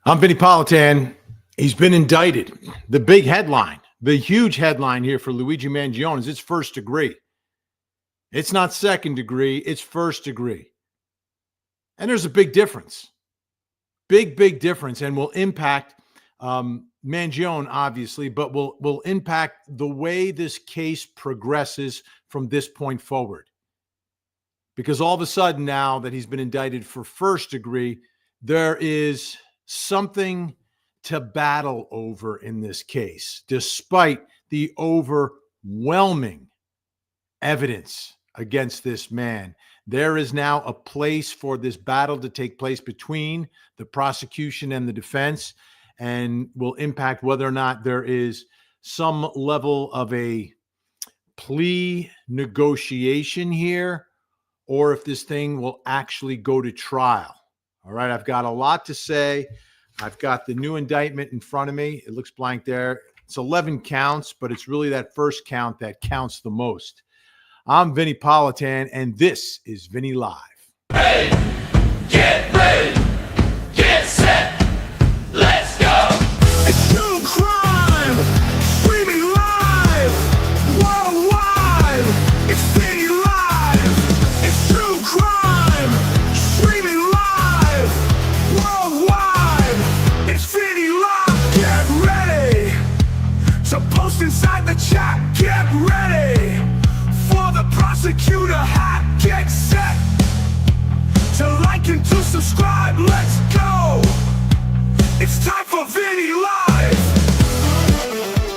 I'm Vinny Politan. He's been indicted. The big headline, the huge headline here for Luigi Mangione is it's first degree. It's not second degree, it's first degree. And there's a big difference. Big difference, and will impact Mangione, obviously, but will impact the way this case progresses from this point forward. Because all of a sudden now that he's been indicted for first degree, there is something to battle over in this case, despite the overwhelming evidence against this man. There is now a place for this battle to take place between the prosecution and the defense, and will impact whether or not there is some level of a plea negotiation here, or if this thing will actually go to trial. All right, I've got a lot to say. I've got the new indictment in front of me. It looks blank there. It's 11 counts, but it's really that first count that counts the most. I'm Vinny Politan, and this is Vinny Live. Hey, get ready, get set, let's go. It's true crime, streaming live, worldwide. It's Vinny Live. It's true crime, streaming live, worldwide. It's Vinny Live. Get ready to post inside the chat. Get ready for the prosecutor hat. Get set to like and to subscribe. Let's go. It's time for Vinny Live.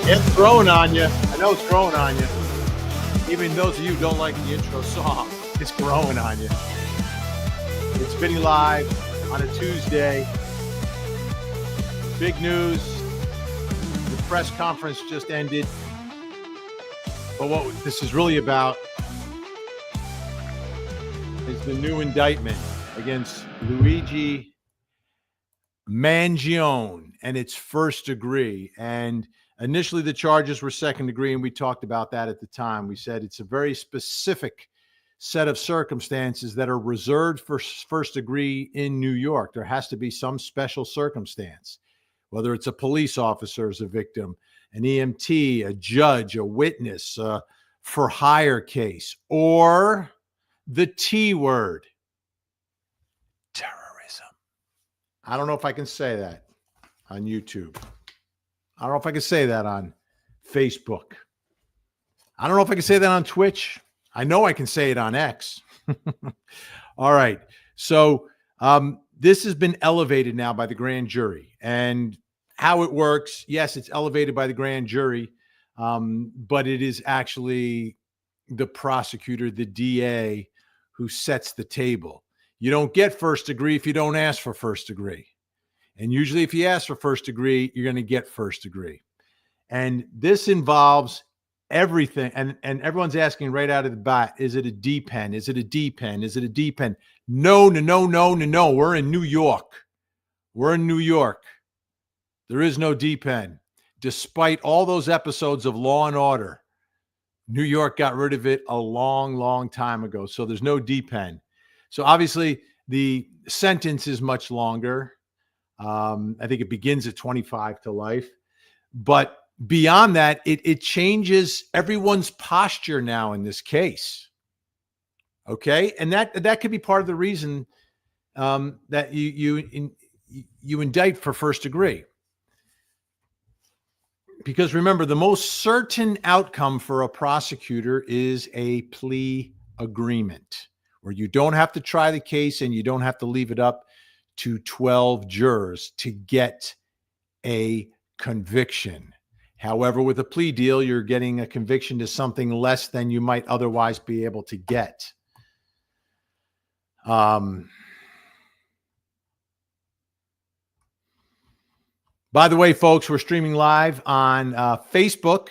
It's growing on you. I know it's growing on you. Even those of you who don't like the intro song, it's growing on you. It's Vinny Live on a Tuesday. Big news. The press conference just ended. But what this is really about is the new indictment against Luigi Mangione, and it's first degree. And initially the charges were second degree, and we talked about that at the time. We said it's a very specific set of circumstances that are reserved for first degree in New York. There has to be some special circumstance, whether it's a police officer as a victim, an EMT, a judge, a witness, for hire case, or the T word, terrorism. I don't know if I can say that on YouTube. I don't know if I can say that on Facebook. I don't know if I can say that on Twitch. I know I can say it on X. All right. So this has been elevated now by the grand jury. And how it works, yes, it's elevated by the grand jury, but it is actually the prosecutor, the DA, who sets the table. You don't get first degree if you don't ask for first degree. And usually if you ask for first degree, you're going to get first degree. And this involves everything. And everyone's asking right out of the bat, is it a D pen? Is it a D pen? Is it a D pen? No. We're in New York. We're in New York. There is no D pen. Despite all those episodes of Law and Order, New York got rid of it a long time ago. So there's no D pen. So obviously the sentence is much longer. I think it begins at 25 to life. But beyond that, it changes everyone's posture now in this case. Okay? And that could be part of the reason that you indict for first degree. Because remember, the most certain outcome for a prosecutor is a plea agreement, where you don't have to try the case and you don't have to leave it up to 12 jurors to get a conviction. However, with a plea deal, you're getting a conviction to something less than you might otherwise be able to get. By the way, folks, we're streaming live on Facebook,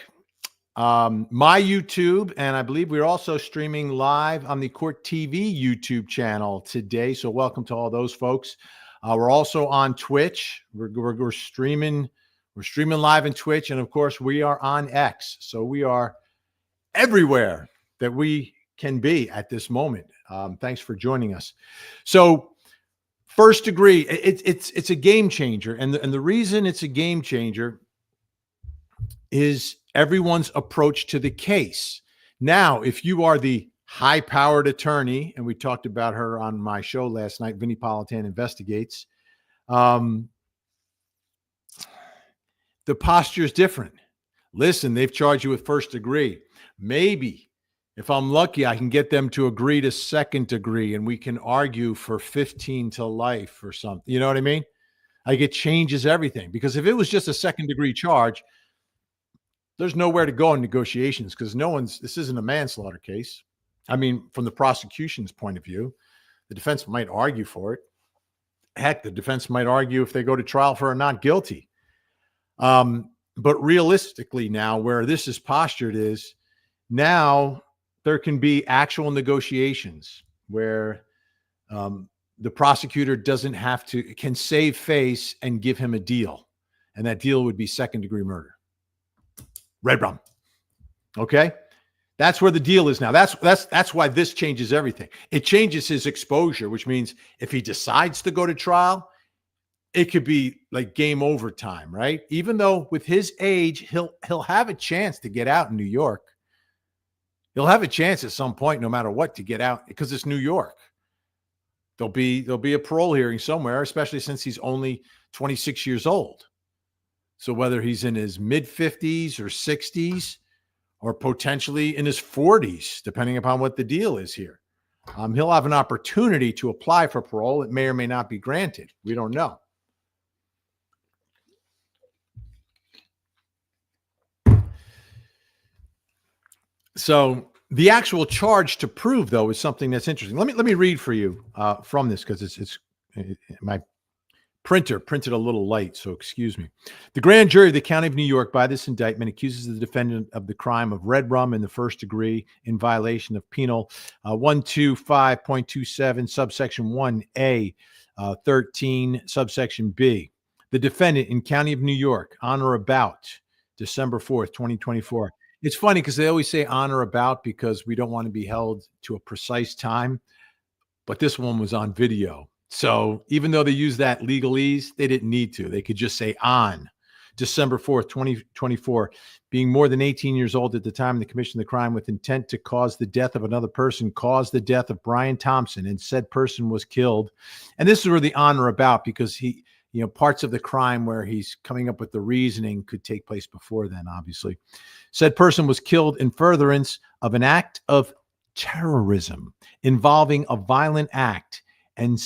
my YouTube, and I believe we're also streaming live on the Court TV YouTube channel today. So welcome to all those folks. We're also on Twitch. We're streaming live on Twitch, and of course, we are on X. So we are everywhere that we can be at this moment. Thanks for joining us. So First degree, it's a game changer, and the reason it's a game changer is everyone's approach to the case. Now, if you are the high-powered attorney, and we talked about her on my show last night, Vinnie Politan Investigates, the posture is different. Listen, they've charged you with first degree. Maybe, if I'm lucky, I can get them to agree to second degree, and we can argue for 15 to life or something. You know what I mean? Like, it changes everything. Because if it was just a second degree charge, there's nowhere to go in negotiations because this isn't a manslaughter case. I mean, from the prosecution's point of view, the defense might argue for it. Heck, the defense might argue if they go to trial for a not guilty. But realistically now, where this is postured is now there can be actual negotiations where the prosecutor can save face and give him a deal. And that deal would be second degree murder. Red rum. Okay. That's where the deal is now. That's why this changes everything. It changes his exposure, which means if he decides to go to trial, it could be like game over time, right? Even though with his age, he'll have a chance to get out in New York. He'll have a chance at some point, no matter what, to get out because it's New York. There'll be a parole hearing somewhere, especially since he's only 26 years old. So whether he's in his mid-50s or 60s or potentially in his 40s, depending upon what the deal is here, he'll have an opportunity to apply for parole. It may or may not be granted. We don't know. So the actual charge to prove, though, is something that's interesting. Let me read for you from this because it's my printer printed a little light, so excuse me. The grand jury of the County of New York by this indictment accuses the defendant of the crime of red rum in the first degree in violation of Penal 125.27 subsection 1A 13 subsection B. The defendant in County of New York on or about December 4th, 2024. It's funny because they always say on or about because we don't want to be held to a precise time, but this one was on video. So even though they use that legalese, they didn't need to. They could just say on December 4th, 2024, being more than 18 years old at the time of the commission of the crime with intent to cause the death of another person, caused the death of Brian Thompson, and said person was killed. And this is where the on or about, because he, parts of the crime where he's coming up with the reasoning could take place before then, obviously. Said person was killed in furtherance of an act of terrorism involving a violent act and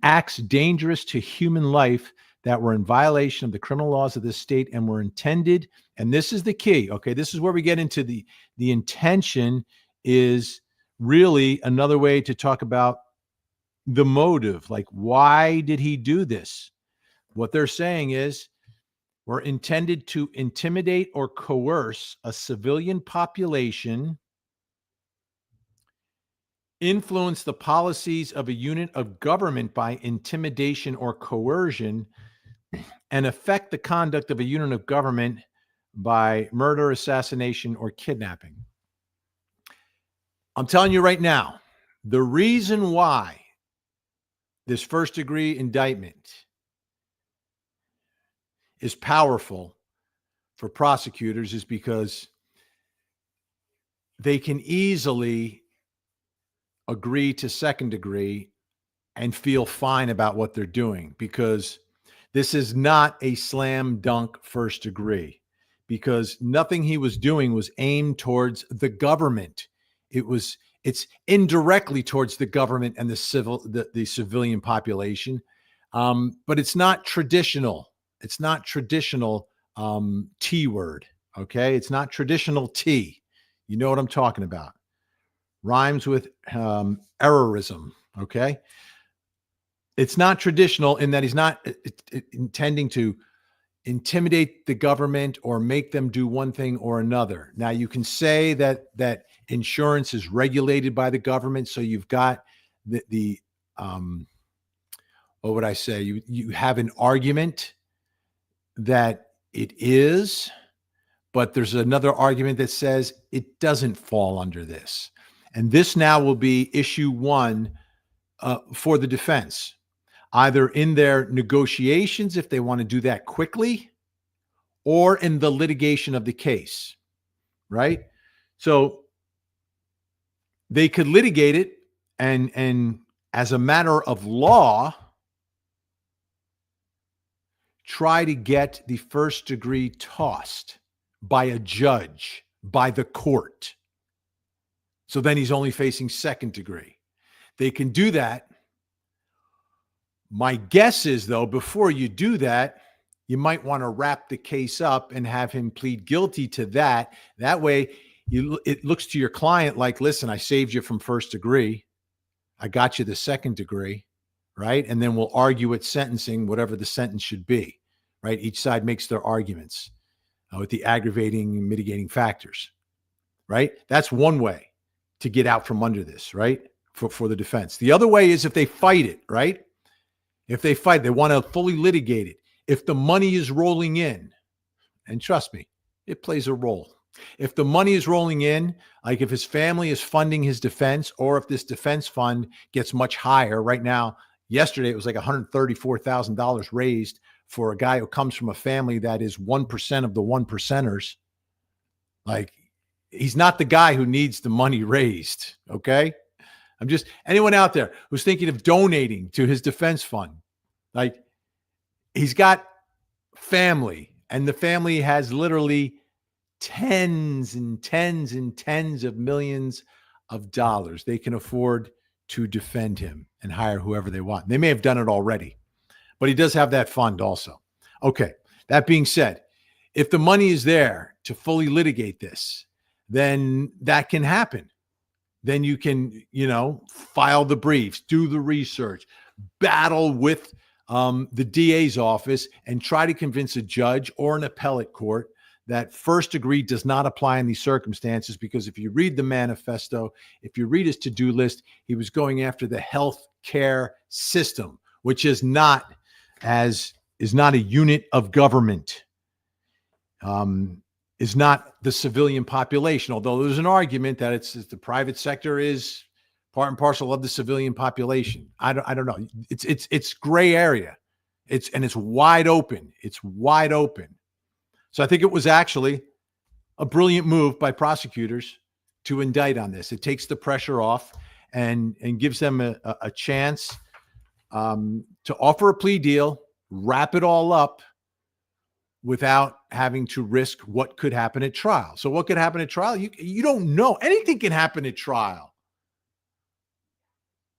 acts dangerous to human life that were in violation of the criminal laws of this state and were intended, and this is the key, okay, this is where we get into the intention is really another way to talk about the motive, like why did he do this? What they're saying is were intended to intimidate or coerce a civilian population, influence the policies of a unit of government by intimidation or coercion, and affect the conduct of a unit of government by murder, assassination, or kidnapping. I'm telling you right now, the reason why this first degree indictment is powerful for prosecutors is because they can easily agree to second degree and feel fine about what they're doing, because this is not a slam dunk first degree, because nothing he was doing was aimed towards the government. It's indirectly towards the government and the civilian population. But it's not traditional. It's not traditional T word. Okay. It's not traditional T. You know what I'm talking about. Rhymes with errorism. Okay. It's not traditional in that he's not intending to intimidate the government or make them do one thing or another. Now you can say that insurance is regulated by the government. So you've got the what would I say? You have an argument that it is, but there's another argument that says it doesn't fall under this. And this now will be issue one for the defense. either in their negotiations, if they want to do that quickly, or in the litigation of the case, right? So they could litigate it, and as a matter of law, try to get the first degree tossed by a judge, by the court. So then he's only facing second degree. They can do that. My guess is, though, before you do that, you might want to wrap the case up and have him plead guilty to that. That way, it looks to your client like, listen, I saved you from first degree. I got you the second degree, right? And then we'll argue at sentencing, whatever the sentence should be, right? Each side makes their arguments with the aggravating and mitigating factors, right? That's one way to get out from under this, right? For the defense. The other way is if they fight it, right? If they fight, they want to fully litigate it. If the money is rolling in, and trust me, it plays a role. If the money is rolling in, like if his family is funding his defense, or if this defense fund gets much higher right now, yesterday it was like $134,000 raised for a guy who comes from a family that is 1% of the 1%ers. Like, he's not the guy who needs the money raised. Okay. I'm just, anyone out there who's thinking of donating to his defense fund, like, he's got family, and the family has literally tens and tens and tens of millions of dollars. They can afford to defend him and hire whoever they want. They may have done it already, but he does have that fund also. Okay. That being said, if the money is there to fully litigate this, then that can happen. Then you can, file the briefs, do the research, battle with the DA's office, and try to convince a judge or an appellate court that first degree does not apply in these circumstances. Because if you read the manifesto, if you read his to-do list, he was going after the health care system, which is not a unit of government. Is not the civilian population, although there's an argument that it's the private sector is part and parcel of the civilian population. I don't know. It's gray area. It's wide open. It's wide open. So I think it was actually a brilliant move by prosecutors to indict on this. It takes the pressure off and gives them a chance to offer a plea deal, wrap it all up, without having to risk what could happen at trial. So what could happen at trial? You don't know. Anything can happen at trial.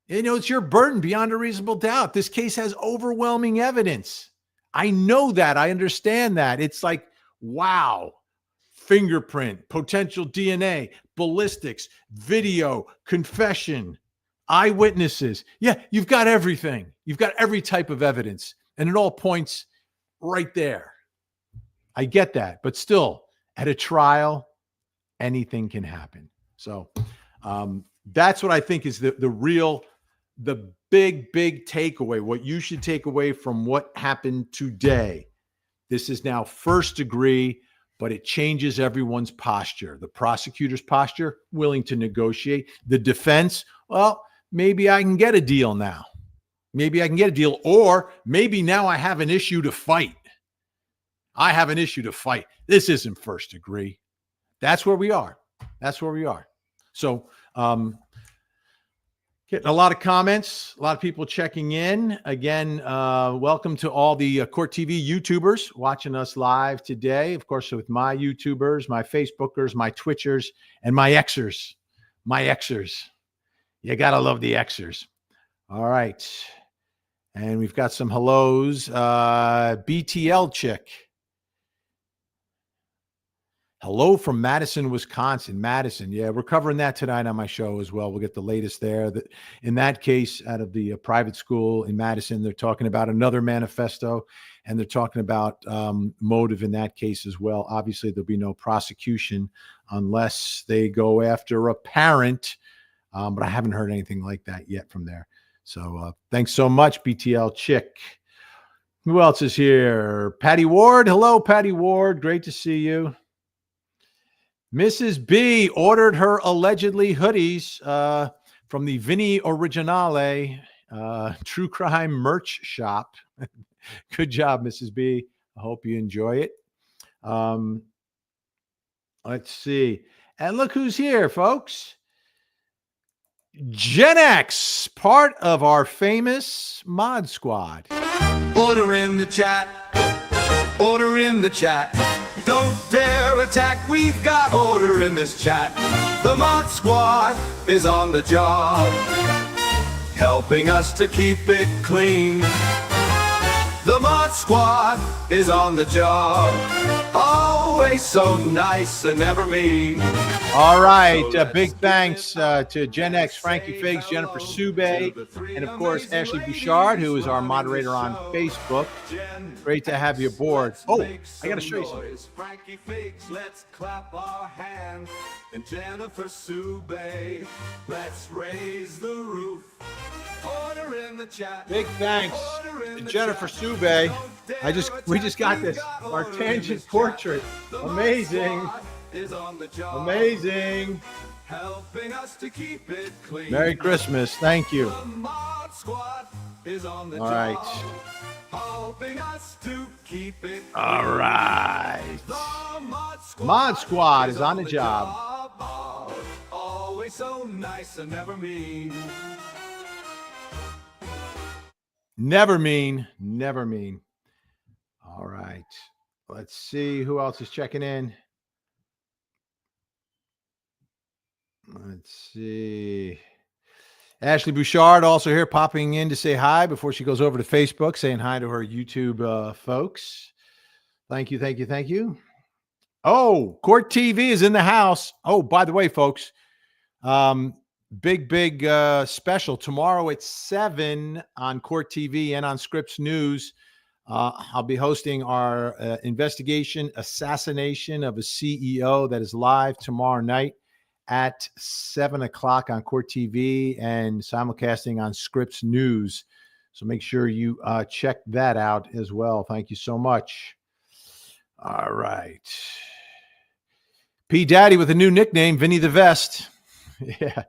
It's your burden beyond a reasonable doubt. This case has overwhelming evidence. I know that. I understand that. It's like, wow, fingerprint, potential DNA, ballistics, video, confession, eyewitnesses. Yeah, you've got everything. You've got every type of evidence, and it all points right there. I get that, but still, at a trial, anything can happen. So that's what I think is the big takeaway, what you should take away from what happened today. This is now first degree, but it changes everyone's posture. The prosecutor's posture, willing to negotiate. The defense, well, maybe I can get a deal now. Maybe I can get a deal, or maybe now I have an issue to fight. I have an issue to fight. This isn't first degree. That's where we are. That's where we are. So, getting a lot of comments, a lot of people checking in. Again, welcome to all the Court TV YouTubers watching us live today. Of course, with my YouTubers, my Facebookers, my Twitchers, and my Xers. My Xers. You got to love the Xers. All right. And we've got some hellos. BTL chick. Hello from Madison, Wisconsin. Madison. Yeah, we're covering that tonight on my show as well. We'll get the latest there. In that case, out of the private school in Madison, they're talking about another manifesto, and they're talking about motive in that case as well. Obviously, there'll be no prosecution unless they go after a parent, but I haven't heard anything like that yet from there. So thanks so much, BTL Chick. Who else is here? Patty Ward. Hello, Patty Ward. Great to see you. Mrs. B ordered her allegedly hoodies from the Vinny Originale True Crime Merch Shop. Good job, Mrs. B. I hope you enjoy it. Let's see. And look who's here, folks. Gen X, part of our famous mod squad. Order in the chat. Order in the chat. Don't dare attack. We've got order in this chat. The Mod Squad is on the job, helping us to keep it clean. The Mod Squad is on the job, always so nice and never mean. All right. Big thanks to Gen X, Frankie Figs, Jennifer Sube, and of course, Ashley Bouchard, who is our moderator on Facebook. Great to have you aboard. Oh, I got to show you something. Frankie Figs, let's clap our hands. And Jennifer Sube, let's raise the roof. Order in the chat. Big thanks to Jennifer Sube. We just got this. Our tangent portrait. Amazing. Amazing. Helping us to keep it clean. Merry Christmas. Thank you. The Mod Squad is on the All job, right. helping us to keep it clean. All right. The Mod Squad is on the job. Always so nice and never mean. Never mean. Never mean. All right. Let's see who else is checking in. Let's see. Ashley Bouchard also here popping in to say hi before she goes over to Facebook, saying hi to her YouTube folks. Thank you, thank you, thank you. Oh, Court TV is in the house. Oh, by the way, folks, big special tomorrow at 7 on Court TV and on Scripps News. I'll be hosting our investigation assassination of a CEO that is live tomorrow night at 7 o'clock on Court TV and simulcasting on Scripps News. So make sure you check that out as well. Thank you so much. All right. P. Daddy with a new nickname, Vinny the Vest. Yeah.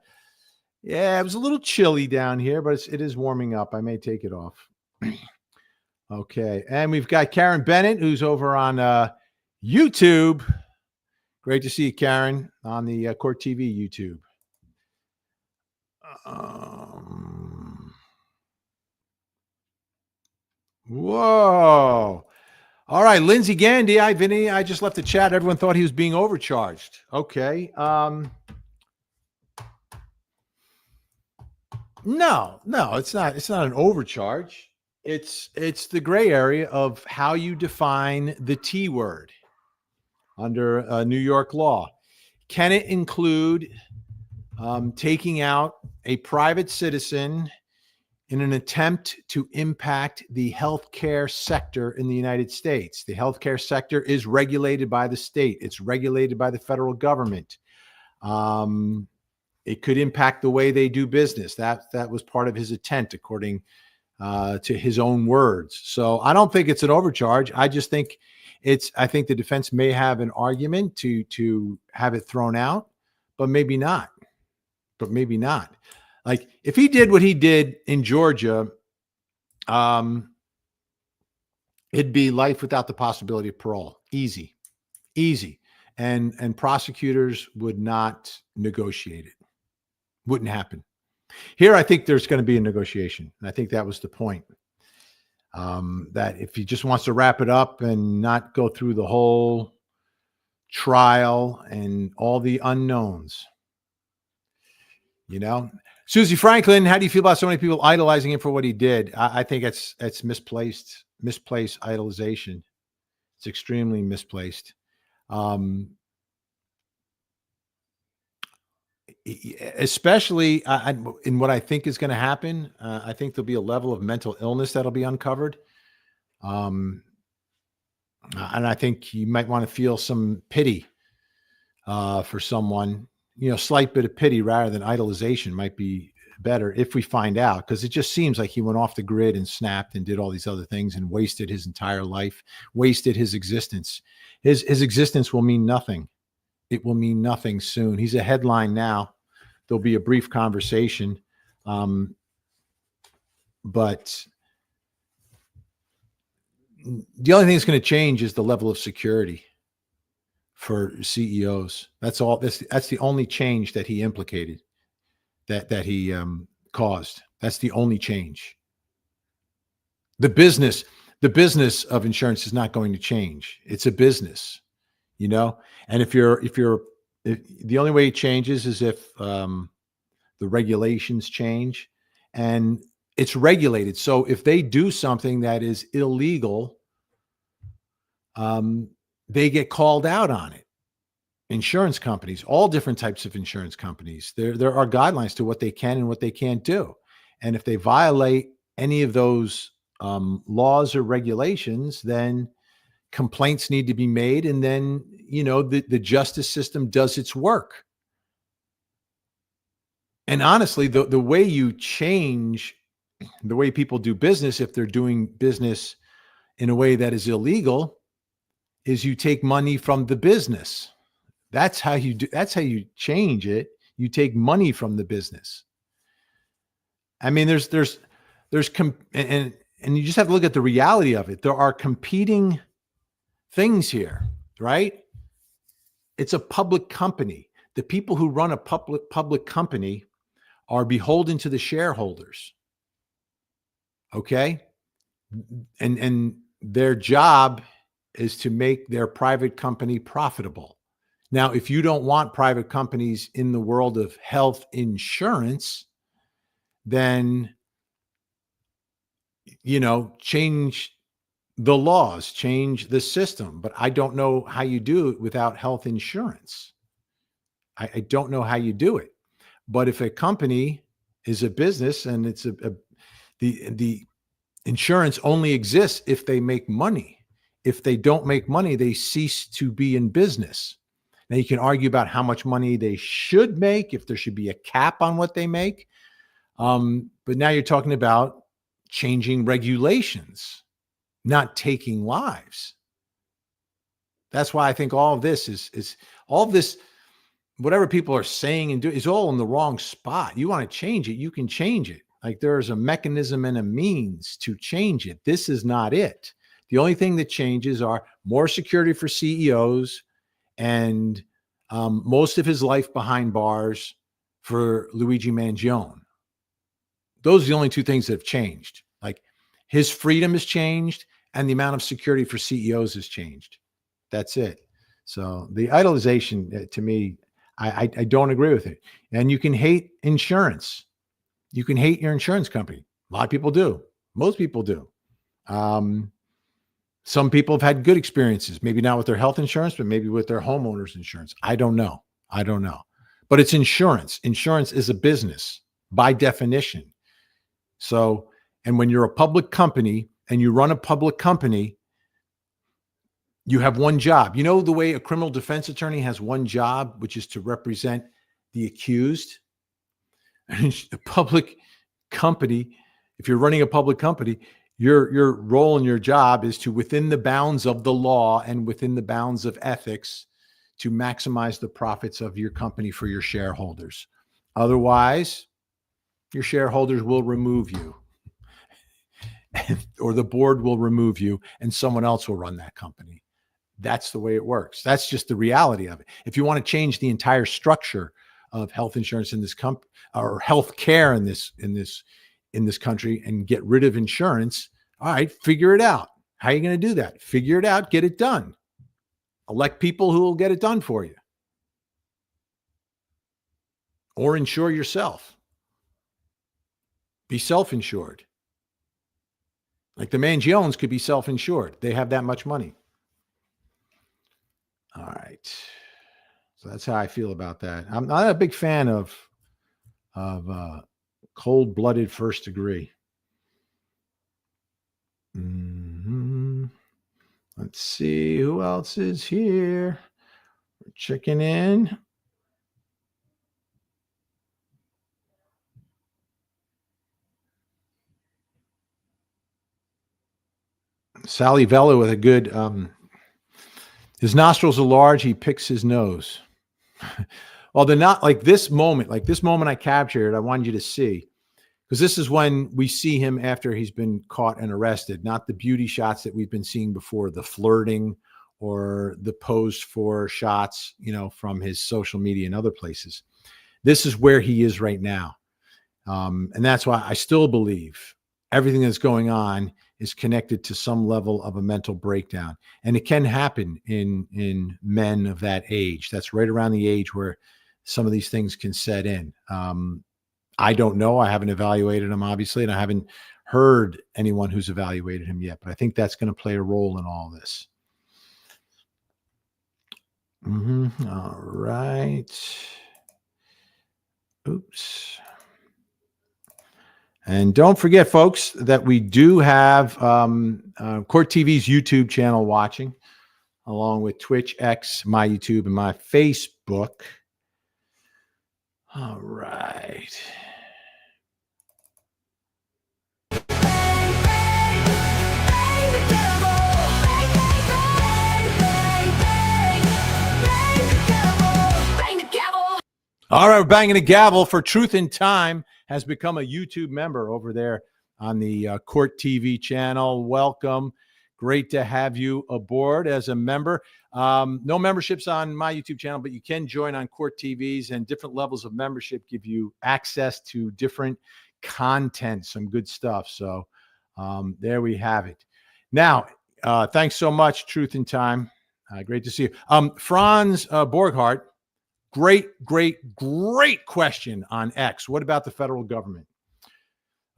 Yeah, it was a little chilly down here, but it is warming up. I may take it off. Okay. And we've got Karen Bennett, who's over on YouTube. Great to see you, Karen, on the Court TV YouTube. Whoa. All right, Lindsay Gandy. Hi, Vinny. I just left the chat. Everyone thought he was being overcharged. Okay. No, it's not. It's not an overcharge. It's the gray area of how you define the T word under New York law. Can it include taking out a private citizen in an attempt to impact the healthcare sector in the United States? The healthcare sector is regulated by the state. It's regulated by the federal government. It could impact the way they do business. That was part of his intent, according to his own words. So I don't think it's an overcharge. I just think I think the defense may have an argument to have it thrown out, but maybe not. Like if he did what he did in Georgia, it'd be life without the possibility of parole. Easy. And prosecutors would not negotiate it. Wouldn't happen. Here, I think there's going to be a negotiation. And I think that was the point. That if he just wants to wrap it up and not go through the whole trial and all the unknowns, Susie Franklin, how do you feel about so many people idolizing him for what he did? I think it's misplaced idolization. It's extremely misplaced. Especially in what I think is going to happen. I think there'll be a level of mental illness that'll be uncovered. And I think you might want to feel some pity for someone, slight bit of pity rather than idolization might be better if we find out, because it just seems like he went off the grid and snapped and did all these other things and wasted his entire life, wasted his existence. His existence will mean nothing. It will mean nothing soon. He's a headline now. There'll be a brief conversation. But the only thing that's going to change is the level of security for CEOs. That's all. That's the only change that he implicated, that he caused. That's the only change. The business of insurance is not going to change. It's a business, And if the only way it changes is if the regulations change, and it's regulated. So if they do something that is illegal, they get called out on it. Insurance companies, all different types of insurance companies, there are guidelines to what they can and what they can't do. And if they violate any of those laws or regulations, then complaints need to be made. And then, the justice system does its work. And honestly, the way you change the way people do business, if they're doing business in a way that is illegal, is you take money from the business. That's how you change it. You take money from the business. I mean, and you just have to look at the reality of it. There are competing things here, right? It's a public company. The people who run a public company are beholden to the shareholders. Okay? And their job is to make their private company profitable. Now, if you don't want private companies in the world of health insurance, then, change the laws, change the system. But I don't know how you do it without health insurance. I don't know how you do it. But if a company is a business and it's the insurance only exists if they make money. If they don't make money, they cease to be in business. Now you can argue about how much money they should make, if there should be a cap on what they make. But now you're talking about changing regulations, not taking lives. That's why I think all of this is all of this, whatever people are saying and doing, is all in the wrong spot. You want to change it, you can change it. Like there's a mechanism and a means to change it. This is not it. The only thing that changes are more security for CEOs and most of his life behind bars for Luigi Mangione. Those are the only two things that have changed. Like his freedom has changed and the amount of security for CEOs has changed. That's it. So the idolization, to me, I don't agree with it. And you can hate insurance. You can hate your insurance company. A lot of people do. Most people do. Some people have had good experiences, maybe not with their health insurance, but maybe with their homeowner's insurance. I don't know. But it's insurance. Insurance is a business by definition. So, and when you're a public company and you run a public company, you have one job. You know the way a criminal defense attorney has one job, which is to represent the accused? A public company, if you're running a public company, your role and your job is to, within the bounds of the law and within the bounds of ethics, to maximize the profits of your company for your shareholders. Otherwise, your shareholders will remove you or the board will remove you and someone else will run that company. That's the way it works. That's just the reality of it. If you want to change the entire structure of health insurance in this or health care in this country and get rid of insurance, all right, figure it out. How are you going to do that? Figure it out, get it done. Elect people who will get it done for you. Or insure yourself. Be self-insured. Like the Mangiones could be self-insured. They have that much money. All right. So that's how I feel about that. I'm not a big fan of cold-blooded first degree. Let's see who else is here. We're checking in. Sally Vella with a good, his nostrils are large. He picks his nose. Well, they're not like this moment I captured. I wanted you to see. Because this is when we see him after he's been caught and arrested, not the beauty shots that we've been seeing before, the flirting or the posed for shots, from his social media and other places. This is where he is right now. And that's why I still believe everything that's going on is connected to some level of a mental breakdown. And it can happen in men of that age. That's right around the age where some of these things can set in. I don't know. I haven't evaluated him, obviously, and I haven't heard anyone who's evaluated him yet. But I think that's going to play a role in all this. All right. Oops. And don't forget, folks, that we do have Court TV's YouTube channel watching, along with Twitch, X, my YouTube, and my Facebook. All right. All right, we're banging the gavel for Truth in Time has become a YouTube member over there on the Court TV channel. Welcome. Great to have you aboard as a member. No memberships on my YouTube channel, but you can join on Court TV's, and different levels of membership give you access to different content, some good stuff. So there we have it. Now, thanks so much, Truth in Time. Great to see you. Franz Borghardt. Great question on X. What about the federal government?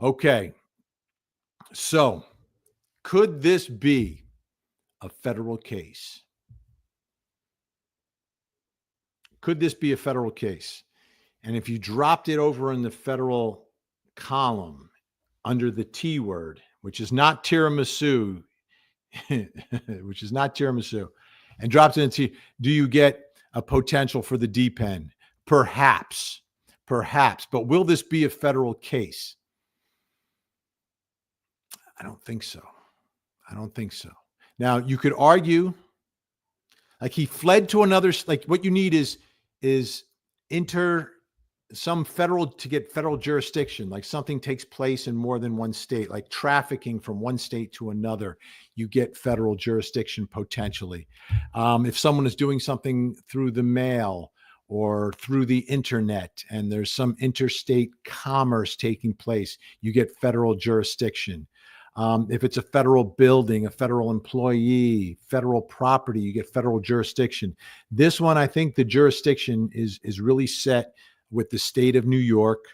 Okay. So, could this be a federal case? Could this be a federal case? And if you dropped it over in the federal column under the T word, which is not tiramisu, and dropped it into, do you get a potential for the deep end? Perhaps. But will this be a federal case? I don't think so. Now, you could argue, like, he fled to another, like, what you need is some federal, to get federal jurisdiction, like something takes place in more than one state, like trafficking from one state to another, you get federal jurisdiction potentially. If someone is doing something through the mail or through the internet and there's some interstate commerce taking place, you get federal jurisdiction. If it's a federal building, a federal employee, federal property, you get federal jurisdiction. This one, I think the jurisdiction is really set with the state of New York.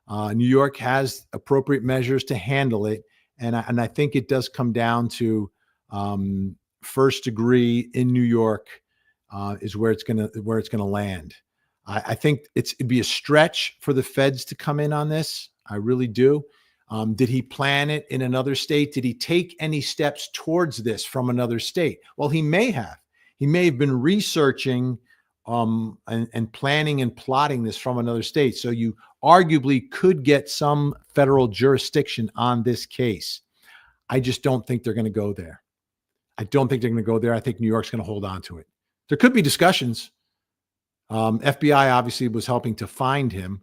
New York has appropriate measures to handle it. And I think it does come down to first degree in New York is where it's gonna land. I think it'd be a stretch for the feds to come in on this. I really do. Did he plan it in another state? Did he take any steps towards this from another state? Well, he may have. He may have been researching and planning and plotting this from another state. So you arguably could get some federal jurisdiction on this case. I just don't think they're going to go there. I think New York's going to hold on to it. There could be discussions. FBI obviously was helping to find him,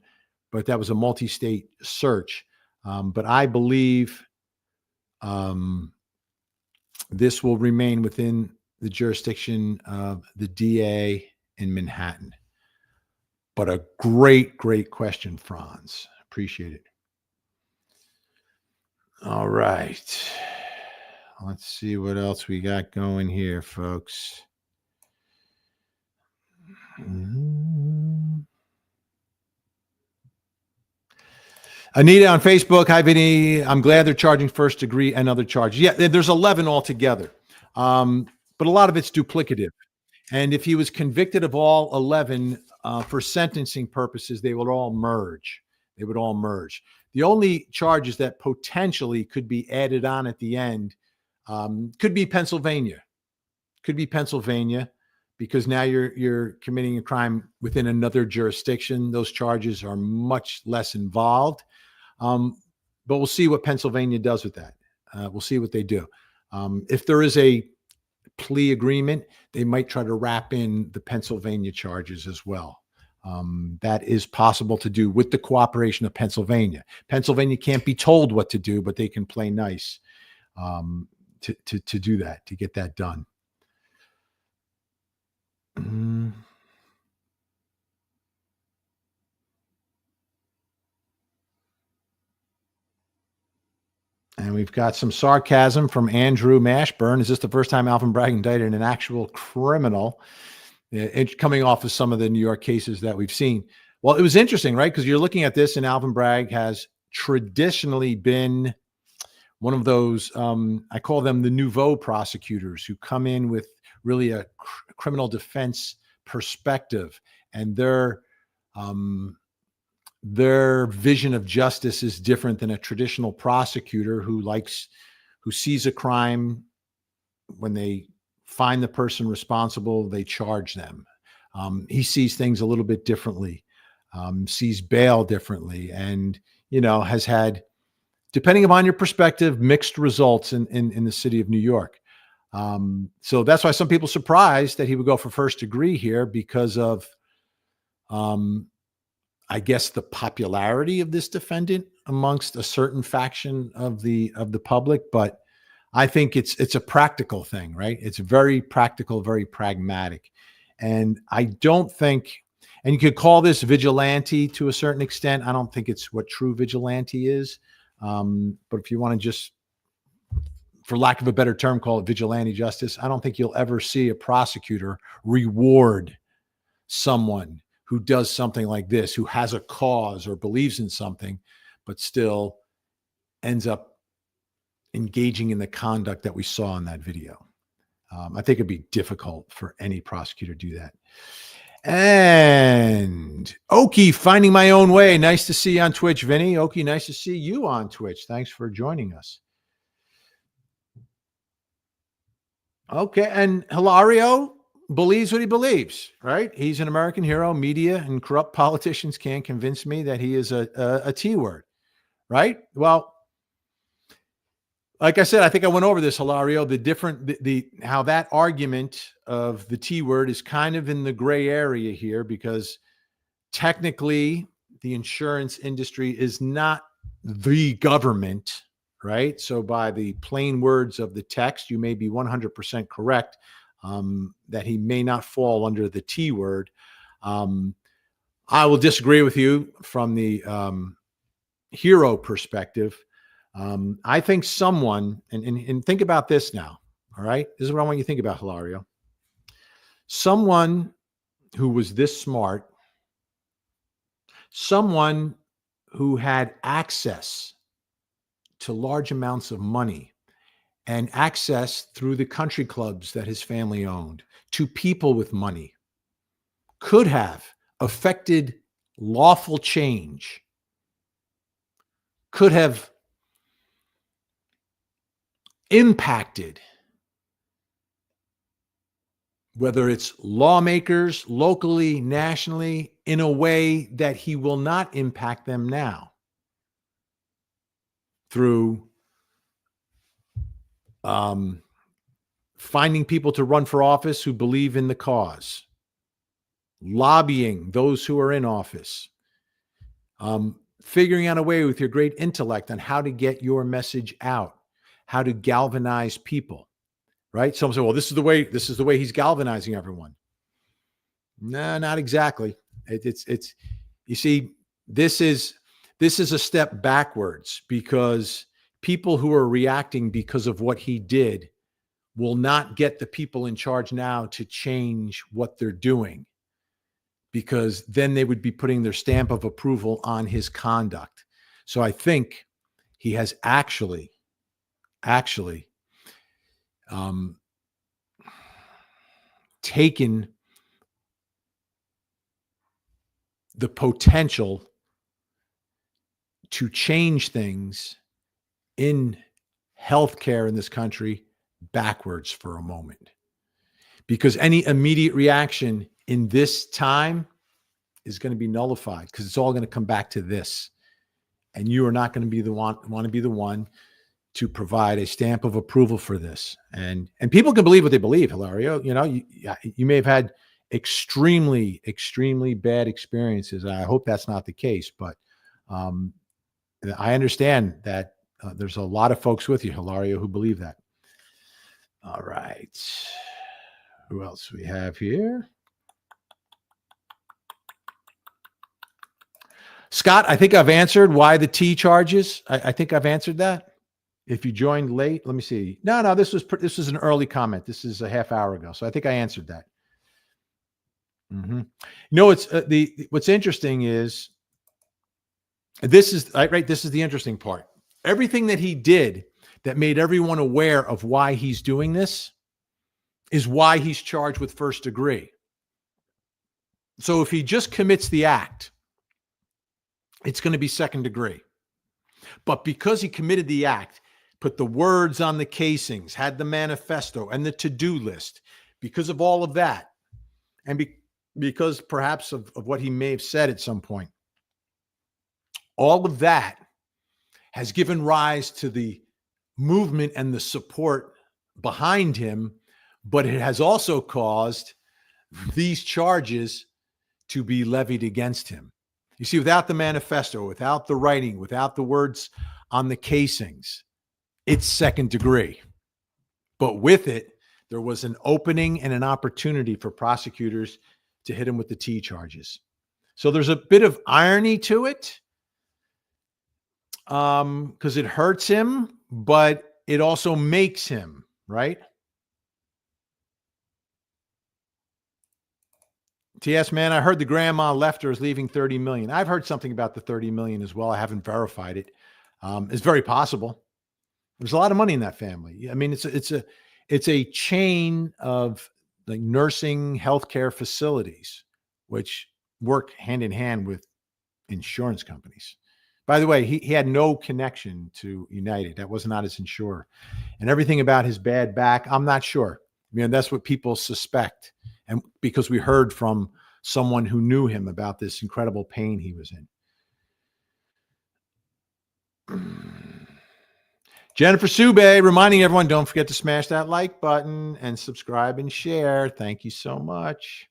but that was a multi-state search. But I believe this will remain within the jurisdiction of the DA in Manhattan. But a great question, Franz. Appreciate it. All right. Let's see what else we got going here, folks. Anita on Facebook. Hi, Vinny. I'm glad they're charging first degree and other charges. Yeah, there's 11 altogether. But a lot of it's duplicative. And if he was convicted of all 11 for sentencing purposes, they would all merge. The only charges that potentially could be added on at the end could be Pennsylvania. Because now you're committing a crime within another jurisdiction. Those charges are much less involved. But we'll see what Pennsylvania does with that. We'll see what they do. If there is a plea agreement, they might try to wrap in the Pennsylvania charges as well. That is possible to do with the cooperation of Pennsylvania. Pennsylvania can't be told what to do, but they can play nice to do that, to get that done. And we've got some sarcasm from Andrew Mashburn. Is this the first time Alvin Bragg indicted an actual criminal? It's coming off of some of the New York cases that we've seen. Well, it was interesting, right? Because you're looking at this, and Alvin Bragg has traditionally been one of those, I call them the nouveau prosecutors, who come in with really a criminal defense perspective, and their vision of justice is different than a traditional prosecutor who sees a crime. When they find the person responsible, they charge them. He sees things a little bit differently, sees bail differently, and, has had, depending upon your perspective, mixed results in the city of New York. So that's why some people are surprised that he would go for first degree here, because of, I guess, the popularity of this defendant amongst a certain faction of the public. But I think it's a practical thing, right? It's very practical, very pragmatic. And I don't think, and you could call this vigilante to a certain extent. I don't think it's what true vigilante is. But if you want to just, for lack of a better term, call it vigilante justice, I don't think you'll ever see a prosecutor reward someone who does something like this, who has a cause or believes in something, but still ends up engaging in the conduct that we saw in that video. I think it'd be difficult for any prosecutor to do that. And Okie, finding my own way. Nice to see you on Twitch, Vinny. Okie, nice to see you on Twitch. Thanks for joining us. Okay, and Hilario believes what he believes, right? He's an American hero. Media and corrupt politicians can't convince me that he is a T word, right? Well, like I said, I think I went over this, Hilario, how that argument of the T word is kind of in the gray area here, because technically the insurance industry is not the government, right? So by the plain words of the text, you may be 100% correct that he may not fall under the T word. I will disagree with you from the hero perspective. I think someone, and think about this now, all right? This is what I want you to think about, Hilario. Someone who was this smart, someone who had access to large amounts of money and access through the country clubs that his family owned to people with money, could have affected lawful change, could have impacted, whether it's lawmakers locally, nationally, in a way that he will not impact them now, through finding people to run for office who believe in the cause, lobbying those who are in office, figuring out a way with your great intellect on how to get your message out, how to galvanize people, right? Some say, well, this is the way he's galvanizing everyone. No, not exactly. It's you see, this is a step backwards, because people who are reacting because of what he did will not get the people in charge now to change what they're doing, because then they would be putting their stamp of approval on his conduct. So I think he has actually taken the potential to change things in healthcare in this country backwards for a moment, because any immediate reaction in this time is going to be nullified, because it's all going to come back to this, and you are not going to be the one to provide a stamp of approval for this. And people can believe what they believe, Hilario. You know, you may have had extremely, extremely bad experiences. I hope that's not the case, but I understand that there's a lot of folks with you, Hilario, who believe that. All right. Who else we have here? Scott, I think I've answered why the T charges. I think I've answered that. If you joined late, let me see. No, this was an early comment. This is a half hour ago, so I think I answered that. It's what's interesting is this is right. This is the interesting part. Everything that he did that made everyone aware of why he's doing this is why he's charged with first degree. So if he just commits the act, it's going to be second degree. But because he committed the act, put the words on the casings, had the manifesto and the to-do list, because of all of that, and because perhaps of what he may have said at some point, all of that has given rise to the movement and the support behind him, but it has also caused these charges to be levied against him. You see, without the manifesto, without the writing, without the words on the casings, it's second degree. But with it, there was an opening and an opportunity for prosecutors to hit him with the T charges. So there's a bit of irony to it, because it hurts him, but it also makes him, right? TS, man, I heard the grandma left her is leaving 30 million. I've heard something about the 30 million as well. I haven't verified it. It's very possible. There's a lot of money in that family. I mean, it's a chain of like nursing healthcare facilities, which work hand in hand with insurance companies. By the way, he had no connection to United. That was not his insurer. And everything about his bad back, I'm not sure. I mean, that's what people suspect. And because we heard from someone who knew him about this incredible pain he was in. Jennifer Sube reminding everyone, don't forget to smash that like button and subscribe and share. Thank you so much.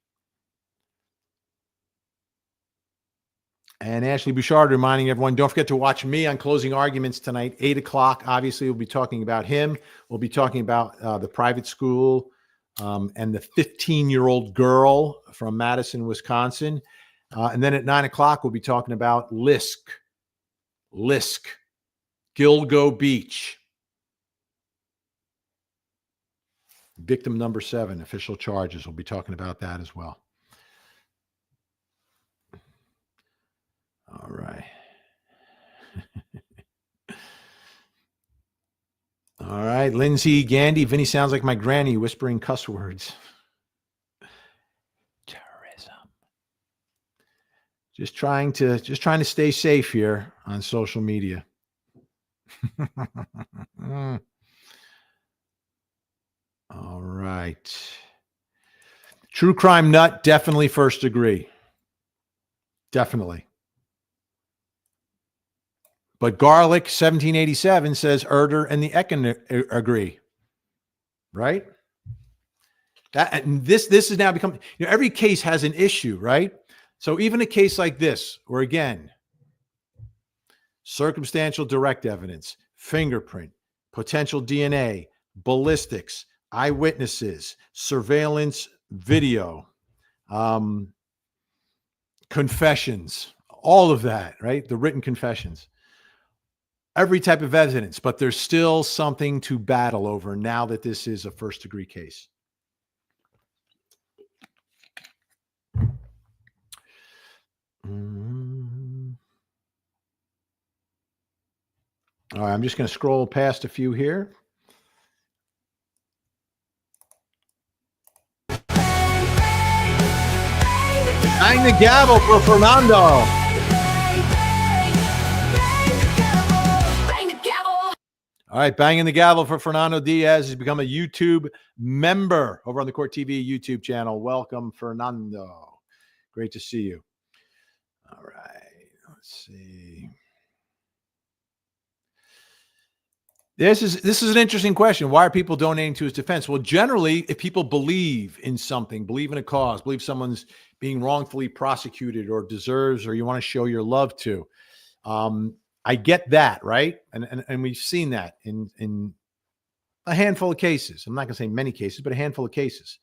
And Ashley Bouchard reminding everyone, don't forget to watch me on Closing Arguments tonight, 8 o'clock. Obviously, we'll be talking about him. We'll be talking about the private school and the 15-year-old girl from Madison, Wisconsin. And then at 9 o'clock, we'll be talking about Lisk, Gilgo Beach. Victim number 7, official charges. We'll be talking about that as well. All right. All right. Lindsay Gandy. Vinny sounds like my granny whispering cuss words. Terrorism. Just trying to stay safe here on social media. All right. True crime nut, definitely first degree. Definitely. But Garlic 1787 says Erder and the Ecken agree. Right? That and this has now become, every case has an issue, right? So even a case like this, where again, circumstantial direct evidence, fingerprint, potential DNA, ballistics, eyewitnesses, surveillance video, confessions, all of that, right? The written confessions, every type of evidence, but there's still something to battle over now that this is a first degree case. All right, I'm just going to scroll past a few here. Bang the gavel for Fernando. All right, banging the gavel for Fernando Diaz. He's become a YouTube member over on the Court TV YouTube channel. Welcome, Fernando. Great to see you. All right, let's see. This is an interesting question. Why are people donating to his defense? Well, generally, if people believe in something, believe in a cause, believe someone's being wrongfully prosecuted or deserves, or you want to show your love to, I get that, right? And we've seen that in a handful of cases. I'm not going to say many cases, but a handful of cases.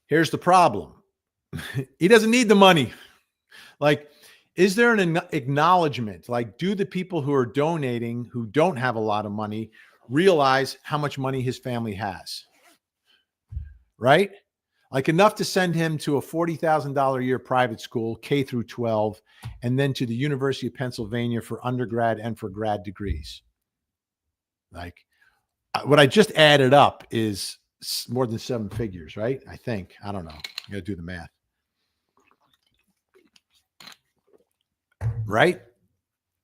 Here's the problem. He doesn't need the money. Like, is there an acknowledgement? Like, do the people who are donating, who don't have a lot of money, realize how much money his family has? Right? Like enough to send him to a $40,000 a year private school, K through 12, and then to the University of Pennsylvania for undergrad and for grad degrees. Like, what I just added up is more than 7 figures, right? I think. I don't know. You got to do the math. Right?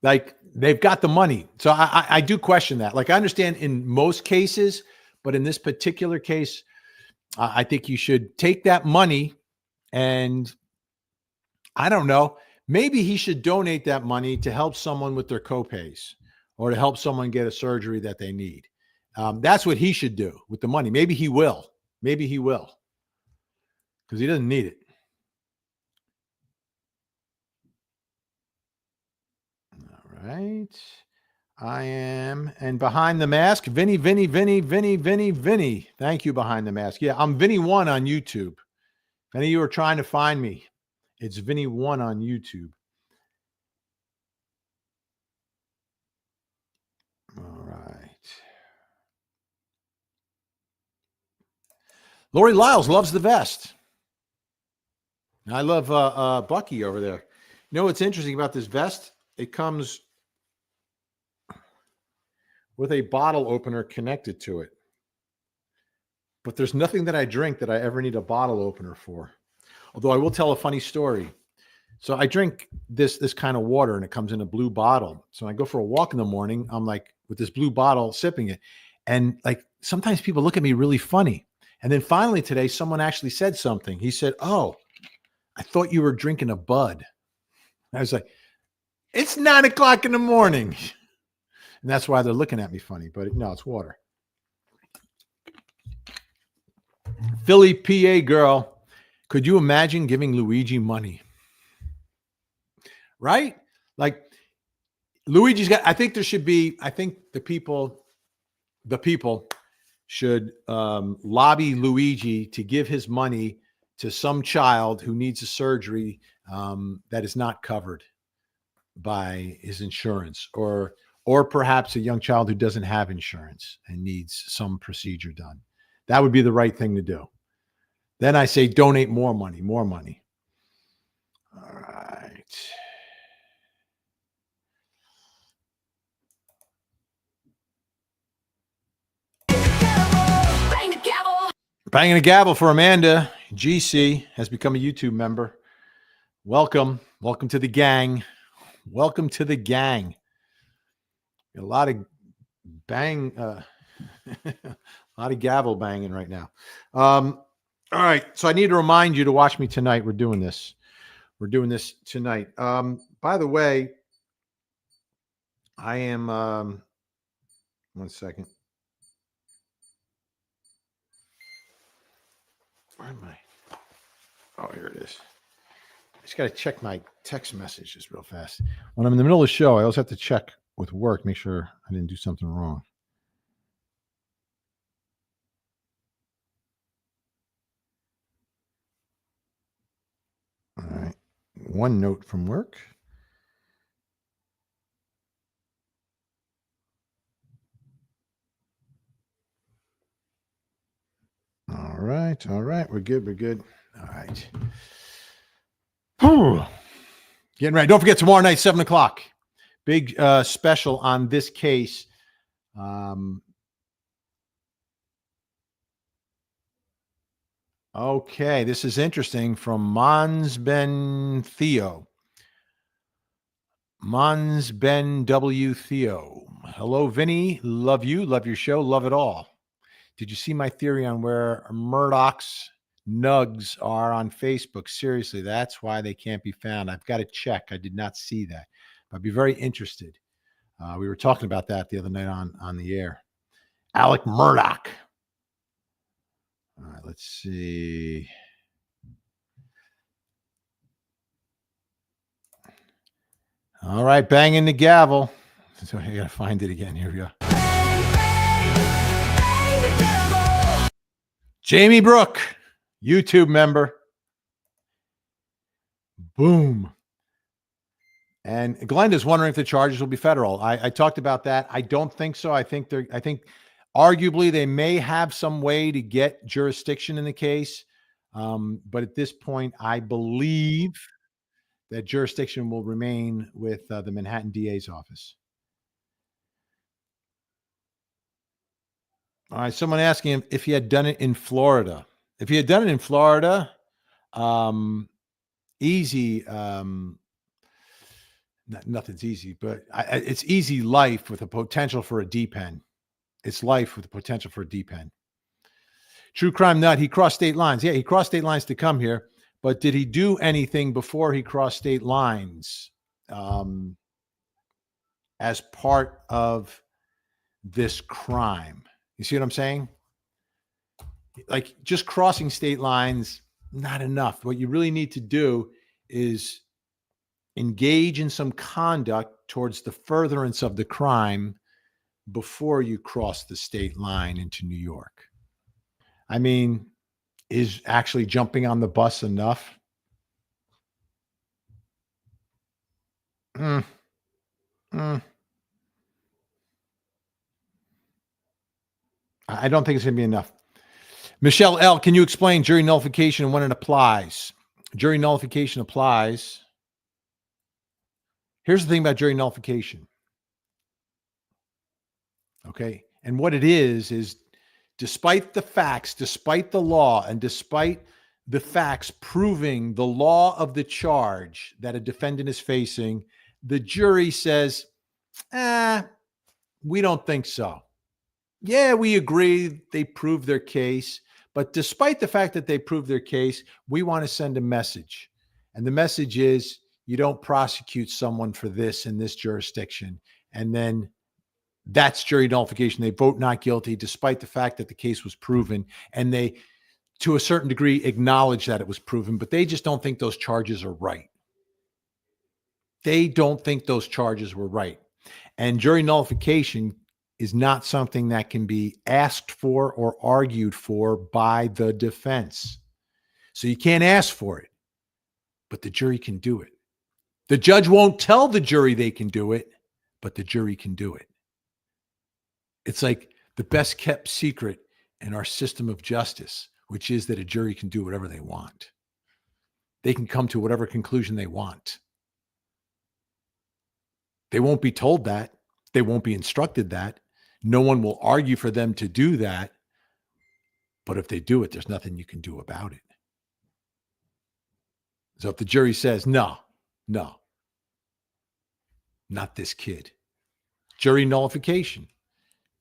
Like, they've got the money. So I do question that. Like, I understand in most cases, but in this particular case, I think you should take that money and, I don't know, maybe he should donate that money to help someone with their copays or to help someone get a surgery that they need. That's what he should do with the money. Maybe he will. Maybe he will. Because he doesn't need it. All right. I am. And behind the mask, Vinny. Thank you, behind the mask. Yeah, I'm Vinny1 on YouTube. If any of you are trying to find me, it's Vinny1 on YouTube. All right. Lori Lyles loves the vest. I love Bucky over there. You know what's interesting about this vest? It comes with a bottle opener connected to it. But there's nothing that I drink that I ever need a bottle opener for. Although I will tell a funny story. So I drink this kind of water and it comes in a blue bottle. So when I go for a walk in the morning, I'm like with this blue bottle sipping it. And like sometimes people look at me really funny. And then finally today, someone actually said something. He said, "Oh, I thought you were drinking a Bud." I was like, it's 9 o'clock in the morning. And that's why they're looking at me funny, but no, it's water. Philly, PA girl. Could you imagine giving Luigi money? Right? Like Luigi's got, I think the people should lobby Luigi to give his money to some child who needs a surgery that is not covered by his insurance, or perhaps a young child who doesn't have insurance and needs some procedure done. That would be the right thing to do. Then I say donate more money. All right. Banging a gavel for Amanda. GC has become a YouTube member. Welcome to the gang. Welcome to the gang. A lot of bang, a lot of gavel banging right now. All right, so I need to remind you to watch me tonight. We're doing this tonight. By the way, I am. 1 second. Where am I? Oh, here it is. I just got to check my text messages real fast. When I'm in the middle of the show, I always have to check with work, make sure I didn't do something wrong. All right. One note from work. All right. We're good. All right. Whew. Getting ready. Don't forget, tomorrow night, 7 o'clock. Big special on this case. Okay, this is interesting from Mons Ben Theo. Mons Ben W. Theo. Hello, Vinny. Love you. Love your show. Love it all. Did you see my theory on where Murdoch's nugs are on Facebook? Seriously, that's why they can't be found. I've got to check. I did not see that. I'd be very interested We were talking about that the other night on the air. Alec Murdoch. All right, let's see. All right, banging the gavel. So I gotta find it again. Here we go. Jamie Brooke, YouTube member. Boom. And Glenda's wondering if the charges will be federal. I talked about that. I don't think so. I think arguably they may have some way to get jurisdiction in the case. But at this point, I believe that jurisdiction will remain with the Manhattan DA's office. All right. Someone asking him if he had done it in Florida. If he had done it in Florida, easy. Nothing's easy, but it's easy life with a potential for a D-pen. It's life with the potential for a D-pen. True Crime Nut, he crossed state lines. Yeah, he crossed state lines to come here, but did he do anything before he crossed state lines as part of this crime? You see what I'm saying? Like just crossing state lines, not enough. What you really need to do is engage in some conduct towards the furtherance of the crime before you cross the state line into New York. I mean, is actually jumping on the bus enough? I don't think it's going to be enough. Michelle L., can you explain jury nullification and when it applies? Jury nullification applies. Here's the thing about jury nullification. Okay. And what it is despite the facts, despite the law, and despite the facts proving the law of the charge that a defendant is facing, the jury says, we don't think so. Yeah, we agree they proved their case, but despite the fact that they proved their case, we want to send a message. And the message is you don't prosecute someone for this in this jurisdiction. And then that's jury nullification. They vote not guilty despite the fact that the case was proven. And they, to a certain degree, acknowledge that it was proven, but they just don't think those charges are right. They don't think those charges were right. And jury nullification is not something that can be asked for or argued for by the defense. So you can't ask for it, but the jury can do it. The judge won't tell the jury they can do it, but the jury can do it. It's like the best kept secret in our system of justice, which is that a jury can do whatever they want. They can come to whatever conclusion they want. They won't be told that. They won't be instructed that. No one will argue for them to do that. But if they do it, there's nothing you can do about it. So if the jury says, no, not this kid. Jury nullification.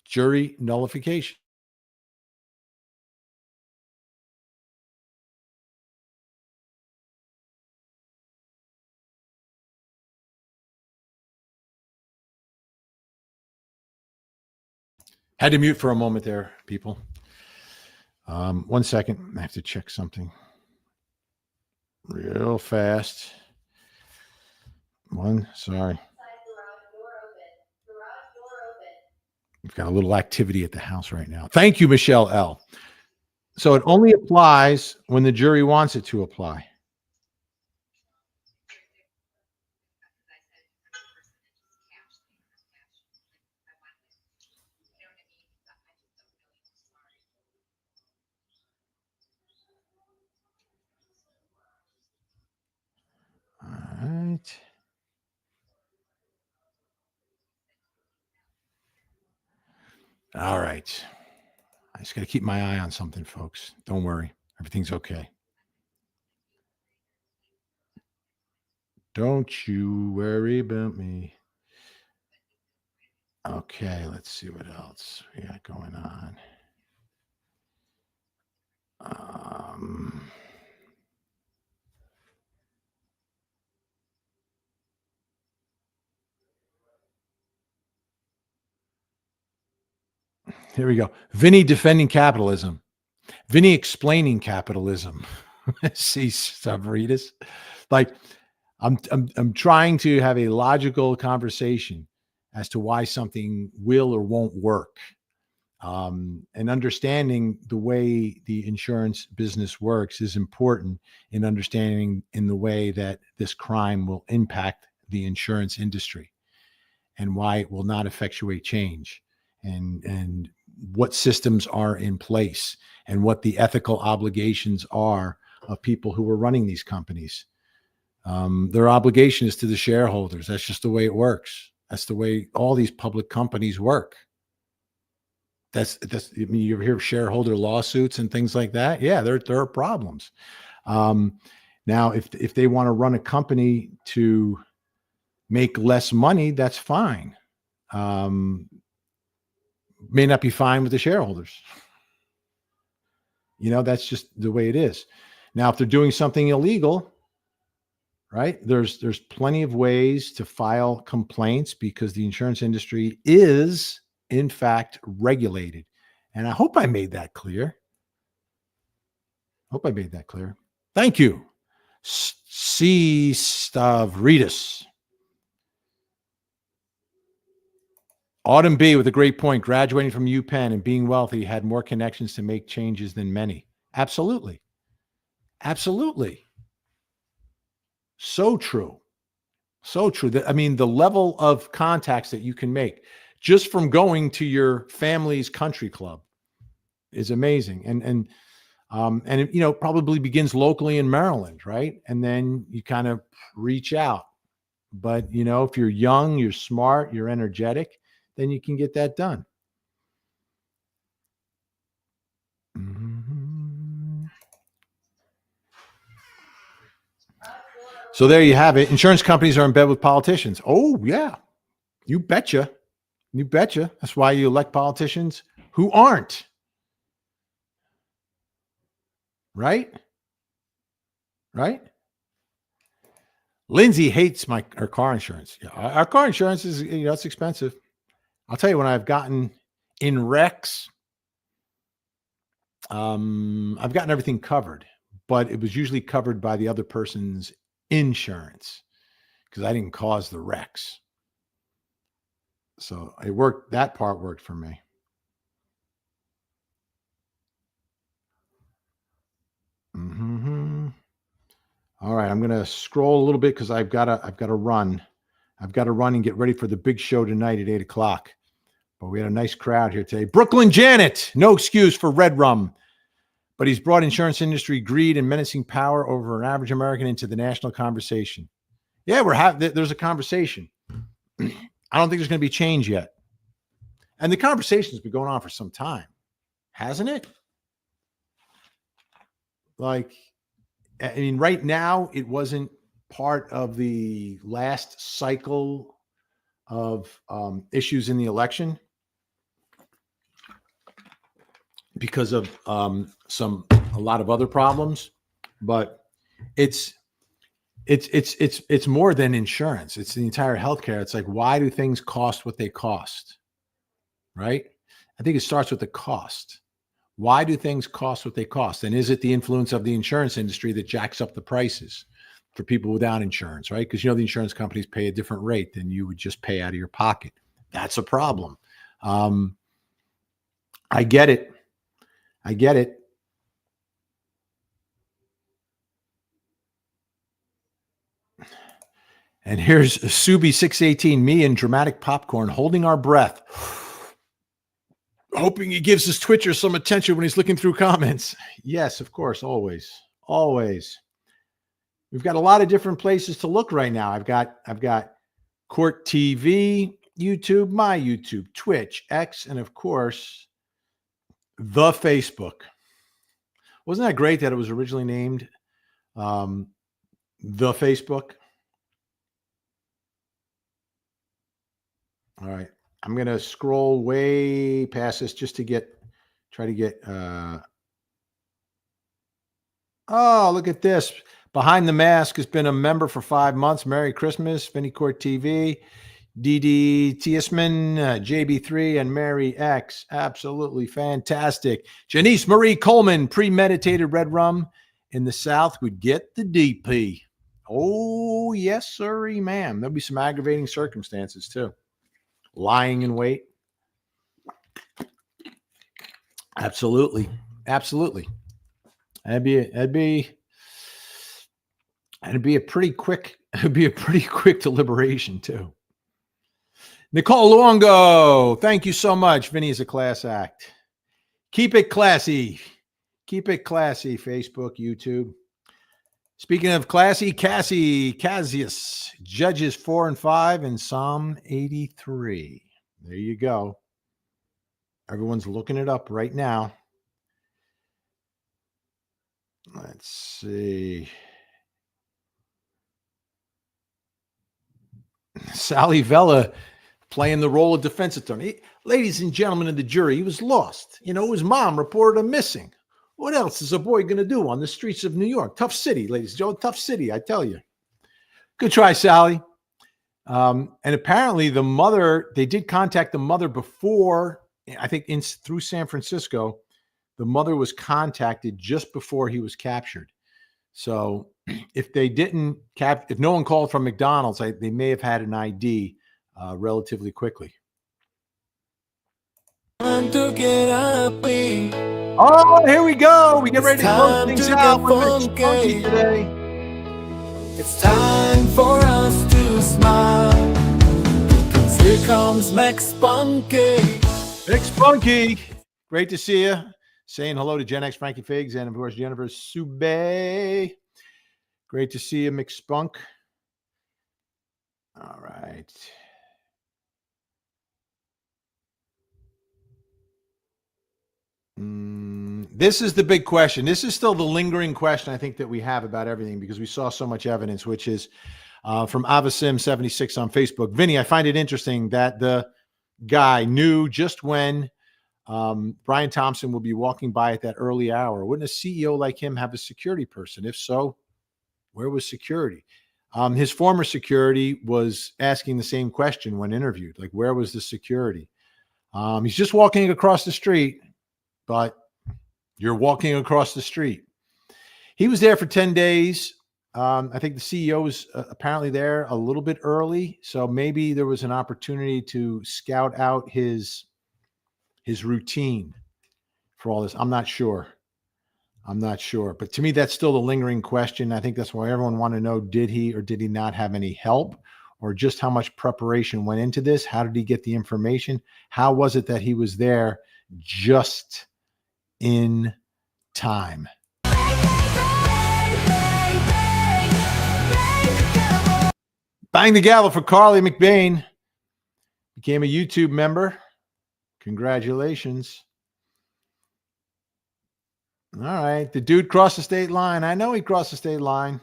Jury nullification. Had to mute for a moment there, people. 1 second. I have to check something real fast. Sorry. We've got a little activity at the house right now. Thank you, Michelle L. So it only applies when the jury wants it to apply. All right. All right. I just got to keep my eye on something, folks. Don't worry. Everything's okay. Don't you worry about me. Okay, let's see what else we got going on. Here we go. Vinny defending capitalism. Vinny explaining capitalism. See, Stavridis. Like, I'm trying to have a logical conversation as to why something will or won't work. And understanding the way the insurance business works is important in understanding in the way that this crime will impact the insurance industry and why it will not effectuate change, and what systems are in place and what the ethical obligations are of people who are running these companies. Their obligation is to the shareholders. That's just the way it works. That's the way all these public companies work. That's I mean, you hear shareholder lawsuits and things like that. Yeah, there are problems. Now, if they want to run a company to make less money, that's fine. May not be fine with the shareholders. That's just the way it is. Now, if they're doing something illegal, right, there's plenty of ways to file complaints because the insurance industry is, in fact, regulated. And I hope I made that clear. Thank you. C. Stavridis. Autumn B with a great point. Graduating from UPenn and being wealthy had more connections to make changes than many. Absolutely. So true. I mean, the level of contacts that you can make just from going to your family's country club is amazing. And it probably begins locally in Maryland, right? And then you kind of reach out. But, if you're young, you're smart, you're energetic, then you can get that done. Mm-hmm. So there you have it. Insurance companies are in bed with politicians. Oh, yeah. You betcha. That's why you elect politicians who aren't. Right? Lindsay hates her car insurance. Yeah, our car insurance is, it's expensive. I'll tell you, when I've gotten in wrecks, I've gotten everything covered, but it was usually covered by the other person's insurance because I didn't cause the wrecks. So it worked. That part worked for me. Mm-hmm. All right, I'm going to scroll a little bit because I've got to run. I've got to run and get ready for the big show tonight at 8:00. But we had a nice crowd here today. Brooklyn Janet, no excuse for red rum, but he's brought insurance industry greed and menacing power over an average American into the national conversation. Yeah, there's a conversation. I don't think there's going to be change yet. And the conversation's been going on for some time, hasn't it? Like, I mean, right now, it wasn't part of the last cycle of issues in the election because of a lot of other problems, but it's more than insurance. It's the entire healthcare. It's like, why do things cost what they cost? Right? I think it starts with the cost. Why do things cost what they cost? And is it the influence of the insurance industry that jacks up the prices for people without insurance, right? Because, the insurance companies pay a different rate than you would just pay out of your pocket. That's a problem. I get it. And here's Subi618, me and dramatic popcorn holding our breath, hoping he gives his Twitcher some attention when he's looking through comments. Yes, of course, always. We've got a lot of different places to look right now. I've got Court TV, YouTube, my YouTube, Twitch, X, and of course, the Facebook. Wasn't that great that it was originally named the Facebook? All right. I'm going to scroll way past this just to try to get, oh, look at this. Behind the Mask has been a member for 5 months. Merry Christmas, Vinny Court TV. DD Tiesman, JB3, and Mary X. Absolutely fantastic. Janice Marie Coleman, premeditated red rum in the South would get the DP. Oh, yes, sirree, ma'am. There'll be some aggravating circumstances, too. Lying in wait. Absolutely. Absolutely. That'd be a pretty quick deliberation, too. Nicole Luongo, thank you so much. Vinny is a class act. Keep it classy. Keep it classy, Facebook, YouTube. Speaking of classy, Cassius, Judges 4 and 5 in Psalm 83. There you go. Everyone's looking it up right now. Let's see. Sally Vella playing the role of defense attorney. Ladies and gentlemen of the jury, he was lost. His mom reported him missing. What else is a boy going to do on the streets of New York? Tough city, ladies and gentlemen. Tough city, I tell you. Good try, Sally. And apparently the mother, they did contact the mother before, I think through San Francisco. The mother was contacted just before he was captured. So if they didn't if no one called from McDonald's, they may have had an ID relatively quickly. To get happy. Oh, here we go. We get ready to close things to out. get We're funky. funky today. It's time for us to smile. 'Cause here comes Max Spunky. Nick Spunky. Great to see you. Saying hello to Gen X Frankie Figs and, of course, Jennifer Sube. Great to see you, McSpunk. All right. This is the big question. This is still the lingering question I think that we have about everything because we saw so much evidence, which is from Avasim76 on Facebook. Vinny, I find it interesting that the guy knew just when Brian Thompson will be walking by at that early hour. Wouldn't a CEO like him have a security person? If so, where was security? His former security was asking the same question when interviewed, like, where was the security? He's just walking across the street, but you're walking across the street. He was there for 10 days. I think the CEO was apparently there a little bit early, so maybe there was an opportunity to scout out his routine for all this. I'm not sure. But to me, that's still the lingering question. I think that's why everyone wanted to know, did he or did he not have any help, or just how much preparation went into this? How did he get the information? How was it that he was there just in time? Bang the gavel for Carly McBain. Became a YouTube member. Congratulations. All right. The dude crossed the state line. I know he crossed the state line.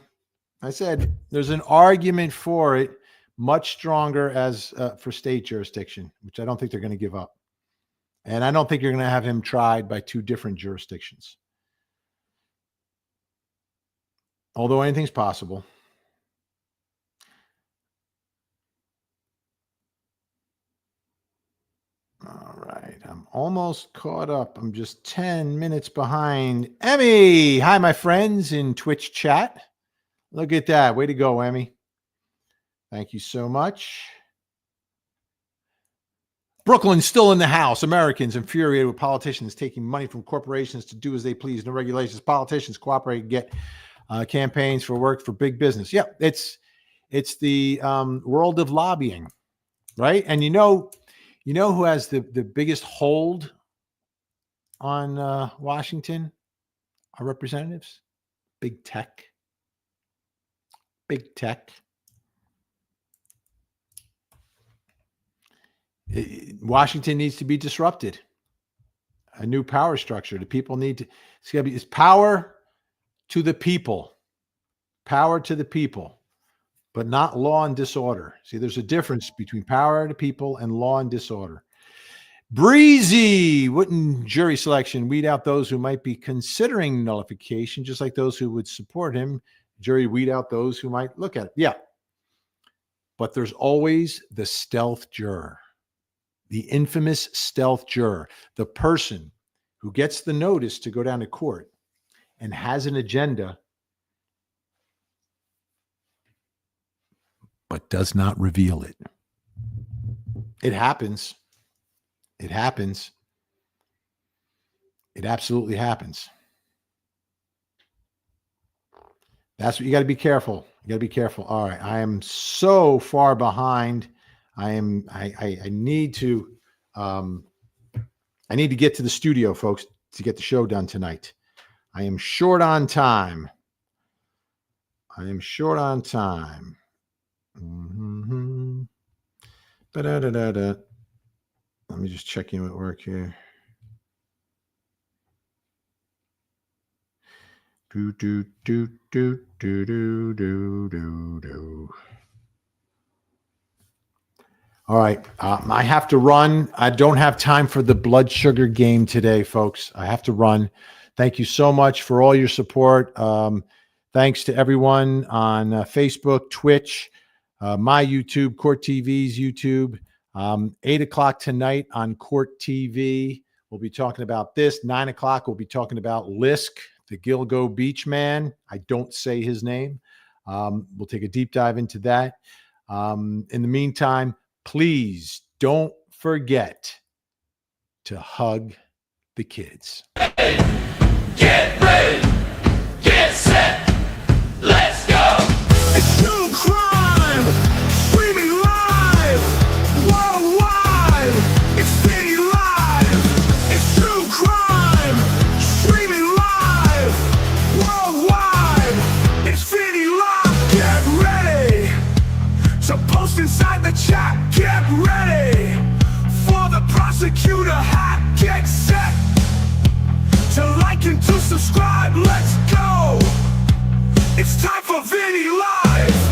I said there's an argument for it, much stronger as for state jurisdiction, which I don't think they're going to give up. And I don't think you're going to have him tried by two different jurisdictions. Although anything's possible. All right. I'm almost caught up. I'm just 10 minutes behind. Emmy. Hi, my friends in Twitch chat. Look at that. Way to go, Emmy. Thank you so much. Brooklyn's still in the house. Americans infuriated with politicians taking money from corporations to do as they please. No regulations. Politicians cooperate and get campaigns for work for big business. Yeah, it's the world of lobbying, right? And you know who has the biggest hold on Washington? Our representatives? Big tech. Big tech. Washington needs to be disrupted. A new power structure. The people need to. It's power to the people. Power to the people, but not law and disorder. See, there's a difference between power to people and law and disorder. Breezy, wouldn't jury selection weed out those who might be considering nullification, just like those who would support him? Jury weed out those who might look at it. Yeah. but there's always the stealth juror, the infamous stealth juror, the person who gets the notice to go down to court and has an agenda, but does not reveal it. It happens. It happens. It absolutely happens. That's what you got to be careful. You got to be careful. All right. I am so far behind. I need to get to the studio, folks, to get the show done tonight. I am short on time. Mm-hmm. Let me just check in at work here. Do. All right. I have to run. I don't have time for the blood sugar game today, folks. I have to run. Thank you so much for all your support. Thanks to everyone on Facebook, Twitch, my YouTube, Court TV's YouTube. 8 o'clock tonight on Court TV. We'll be talking about this. 9 o'clock, we'll be talking about Lisk, the Gilgo Beach man. I don't say his name. We'll take a deep dive into that. In the meantime, please don't forget to hug the kids. Get ready, get set, let's go. It's true crime, streaming live, worldwide. It's City Live. It's true crime, streaming live, worldwide. It's City Live. Get ready. So post inside the chat. Get ready for the prosecutor hat. Get set to like and to subscribe. Let's go. It's time for Vinny Live.